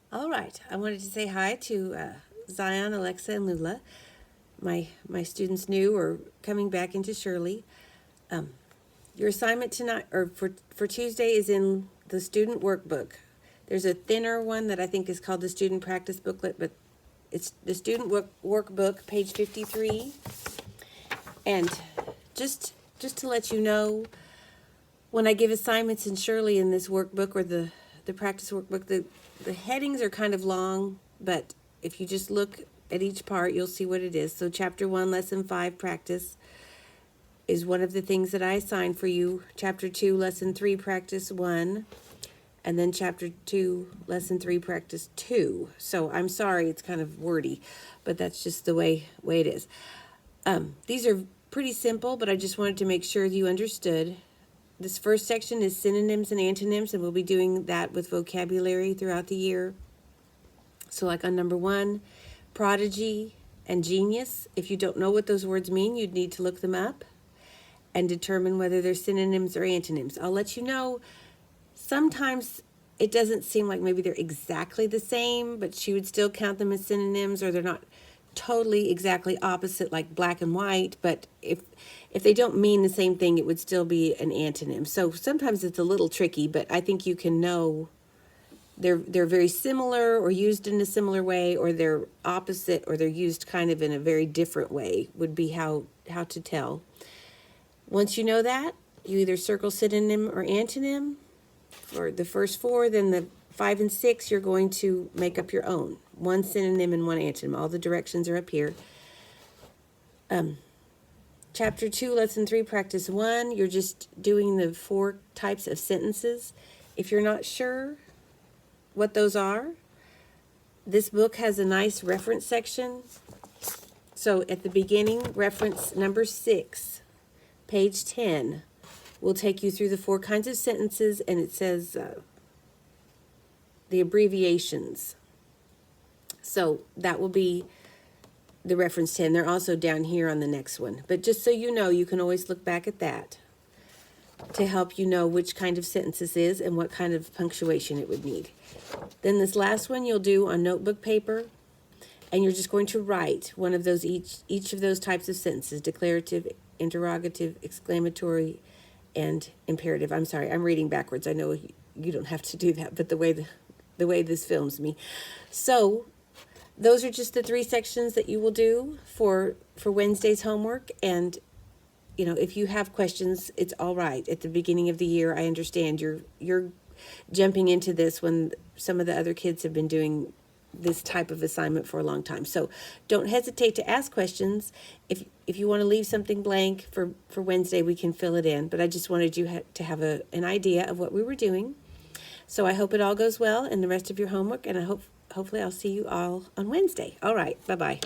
All right, I wanted to say hi to Zion, Alexa, and Lula. My students new or coming back into Shirley. Your assignment tonight or for Tuesday is in the student workbook. There's a thinner one that I think is called the student practice booklet, but it's the student workbook, page 53. And just to let you know, when I give assignments in Shirley in this workbook or the practice workbook, the headings are kind of long, but if you just look at each part, you'll see what it is. So chapter 1, lesson 5, practice is one of the things that I assigned for you. Chapter 2, lesson 3, practice 1, and then chapter 2, lesson 3, practice 2. So I'm sorry, it's kind of wordy, but that's just the way it is. These are pretty simple, but I just wanted to make sure you understood. This first section is synonyms and antonyms, and we'll be doing that with vocabulary throughout the year. So like on number 1, prodigy and genius. If you don't know what those words mean, you'd need to look them up and determine whether they're synonyms or antonyms. I'll let you know, sometimes it doesn't seem like maybe they're exactly the same, but she would still count them as synonyms, or they're not totally exactly opposite like black and white, but if they don't mean the same thing, it would still be an antonym. So sometimes it's a little tricky, but I think you can know they're very similar or used in a similar way, or they're opposite, or they're used kind of in a very different way, would be how to tell. Once you know that, you either circle synonym or antonym for the first 4, then the 5 and 6, you're going to make up your own. 1 synonym and 1 antonym. All the directions are up here. Chapter 2, lesson 3, practice 1, you're just doing the 4 types of sentences. If you're not sure what those are, this book has a nice reference section. So at the beginning, reference number 6, page 10, will take you through the 4 kinds of sentences, and it says the abbreviations. So that will be the reference 10. They're also down here on the next one. But just so you know, you can always look back at that to help you know which kind of sentence this is and what kind of punctuation it would need. Then this last one you'll do on notebook paper, and you're just going to write one of those, each of those types of sentences: declarative, interrogative, exclamatory, and imperative. I'm sorry, I'm reading backwards. I know you don't have to do that, but the way this films me. So those are just the 3 sections that you will do for Wednesday's homework. And you know, if you have questions, it's all right. At the beginning of the year, I understand you're jumping into this when some of the other kids have been doing this type of assignment for a long time. So don't hesitate to ask questions. If you want to leave something blank for Wednesday, we can fill it in. But I just wanted you to have an idea of what we were doing. So I hope it all goes well in the rest of your homework, and hopefully I'll see you all on Wednesday. All right, bye-bye.